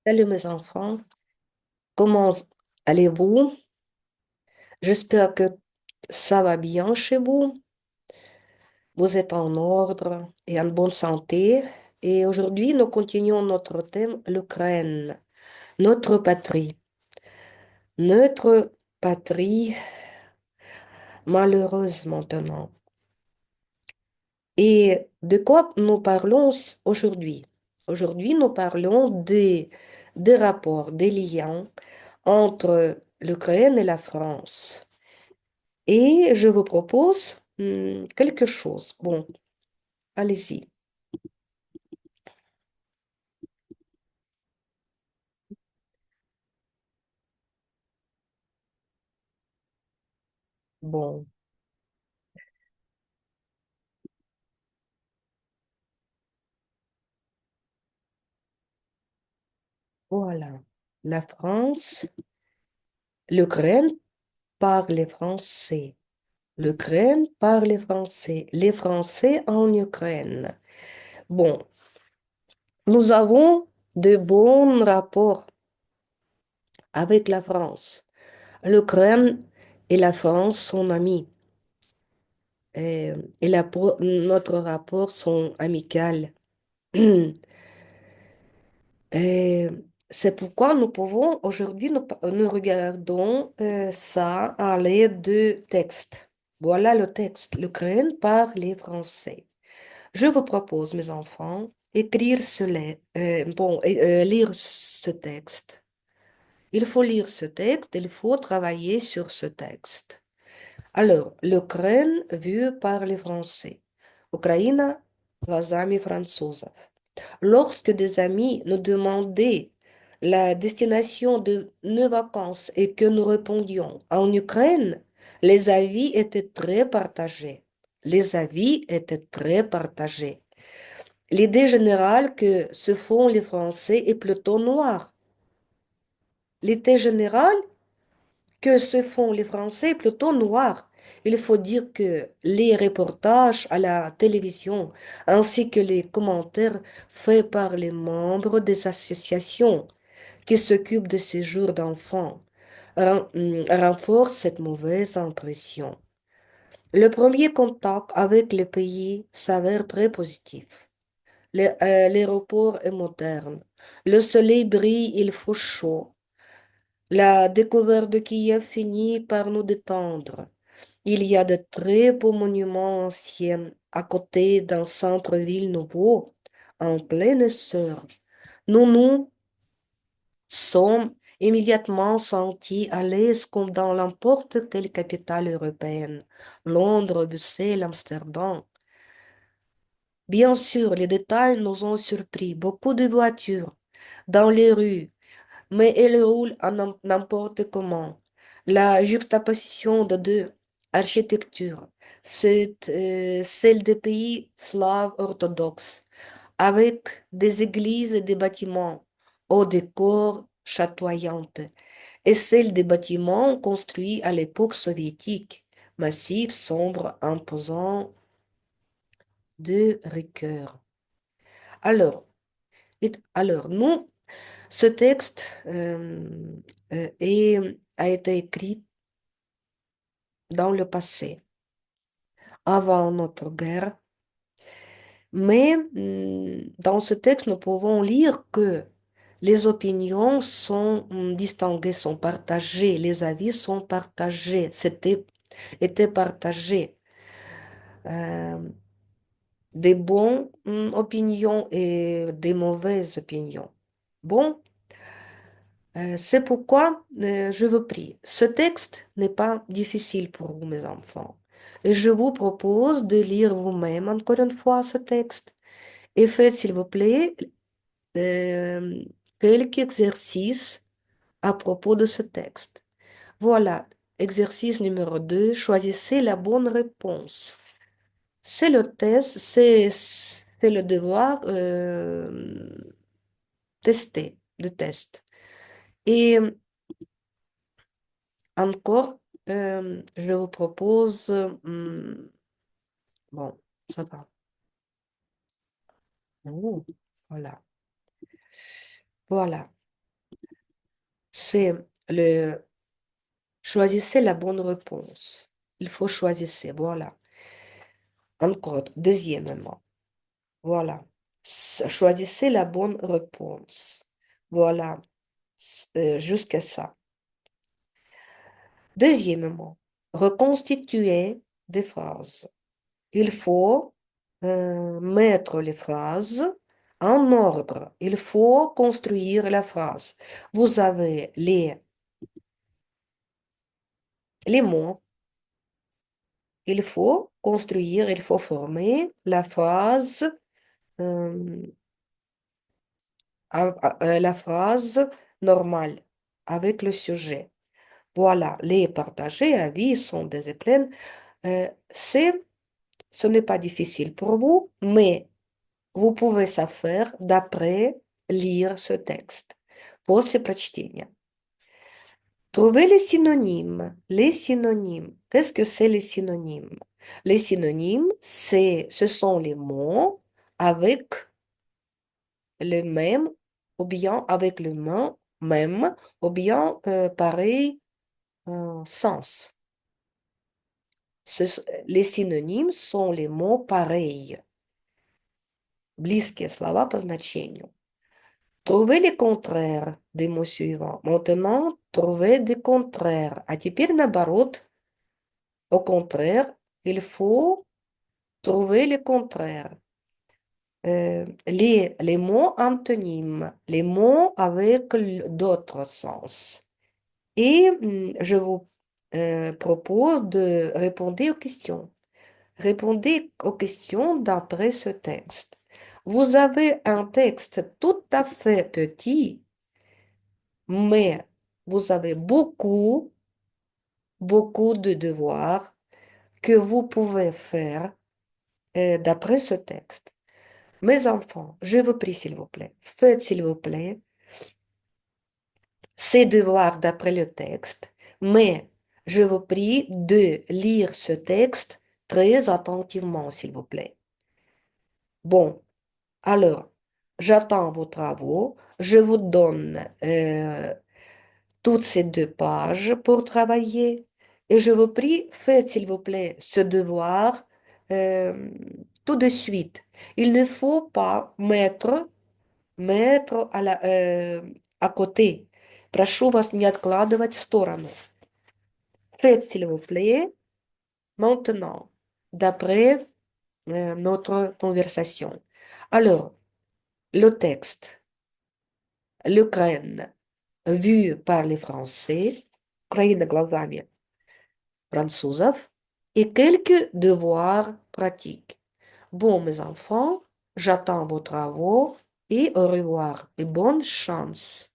Salut mes enfants, comment allez-vous? J'espère que ça va bien chez vous. Vous êtes en ordre et en bonne santé. Et aujourd'hui, nous continuons notre thème, l'Ukraine, notre patrie. Notre patrie malheureuse maintenant. Et de quoi nous parlons aujourd'hui? Aujourd'hui, nous parlons des rapports, des liens entre l'Ukraine et la France. Et je vous propose quelque chose. Bon, allez-y. Bon, voilà. La France, l'Ukraine parle français. L'Ukraine parle français. Les Français en Ukraine. Bon, nous avons de bons rapports avec la France. L'Ukraine et la France sont amis. Et notre rapport sont amicaux. Et c'est pourquoi nous pouvons, aujourd'hui, nous regardons ça à l'aide de textes. Voilà le texte. L'Ukraine parle les Français. Je vous propose, mes enfants, écrire lire ce texte. Il faut lire ce texte, il faut travailler sur ce texte. Alors, l'Ukraine vue par les Français. Украина глазами французов. Lorsque des amis nous demandaient la destination de nos vacances et que nous répondions en Ukraine, les avis étaient très partagés. Les avis étaient très partagés. L'idée générale que se font les Français est plutôt noire. L'idée générale que se font les Français est plutôt noire. Il faut dire que les reportages à la télévision ainsi que les commentaires faits par les membres des associations qui s'occupent de ces jours d'enfants renforcent cette mauvaise impression. Le premier contact avec le pays s'avère très positif. L'aéroport est moderne. Le soleil brille, il faut chaud. La découverte de Kiev finit par nous détendre. Il y a de très beaux monuments anciens à côté d'un centre-ville nouveau, en plein essor. Nous sommes immédiatement sentis à l'aise comme dans n'importe quelle capitale européenne, Londres, Bruxelles, Amsterdam. Bien sûr, les détails nous ont surpris. Beaucoup de voitures dans les rues, mais elle roule à n'importe comment. La juxtaposition de deux architectures, c'est celle des pays slaves orthodoxes, avec des églises et des bâtiments au décor chatoyant, et celle des bâtiments construits à l'époque soviétique, massifs, sombres, imposants, de rigueur. Alors, nous, ce texte a été écrit dans le passé, avant notre guerre, mais dans ce texte, nous pouvons lire que les opinions sont distinguées, sont partagées, les avis sont partagés, étaient partagés. Euh, des bonnes opinions et des mauvaises opinions. Bon, c'est pourquoi je vous prie, ce texte n'est pas difficile pour vous, mes enfants. Et je vous propose de lire vous-même encore une fois ce texte et faites, s'il vous plaît, euh, quelques exercices à propos de ce texte. Voilà, exercice numéro 2, choisissez la bonne réponse. C'est le test, c'est le devoir testé, de test. Et encore, je vous propose, bon, ça va. Oh, voilà, voilà. c'est le choisissez la bonne réponse. Il faut choisir, voilà. Encore, deuxièmement, voilà. Choisissez la bonne réponse. Voilà, jusqu'à ça. Deuxièmement, reconstituer des phrases. Il faut mettre les phrases en ordre. Il faut construire la phrase. Vous avez les mots. Il faut construire, il faut former la phrase, euh, la phrase normale avec le sujet. Voilà, les partagés, avis, sont des pleines. Ce n'est pas difficile pour vous, mais vous pouvez ça faire d'après lire ce texte. После прочтения. Trouvez les synonymes. Les synonymes. Qu'est-ce que c'est les synonymes? Les synonymes, ce sont les mots avec le même, ou bien avec le même, ou bien pareil sens. Les synonymes sont les mots pareils. Близкие слова по значению. Trouvez les contraires des mots suivants. Maintenant, trouvez des contraires. А теперь наоборот. Au contraire, il faut trouver les contraires. Les mots antonymes, les mots avec d'autres sens. Et je vous propose de répondre aux questions. Répondez aux questions d'après ce texte. Vous avez un texte tout à fait petit, mais vous avez beaucoup de devoirs que vous pouvez faire d'après ce texte. Mes enfants, je vous prie s'il vous plaît, faites s'il vous plaît ces devoirs d'après le texte, mais je vous prie de lire ce texte très attentivement s'il vous plaît. Bon, alors, j'attends vos travaux, je vous donne toutes ces 2 pages pour travailler et je vous prie, faites s'il vous plaît ce devoir tout de suite. Il ne faut pas mettre à côté. Прошу вас не откладывать в сторону. Faites s'il vous plaît maintenant, d'après notre conversation. Alors, le texte, l'Ukraine vue par les Français, Украина глазами французов, et quelques devoirs pratiques. Bon, mes enfants, j'attends vos travaux et au revoir et bonne chance.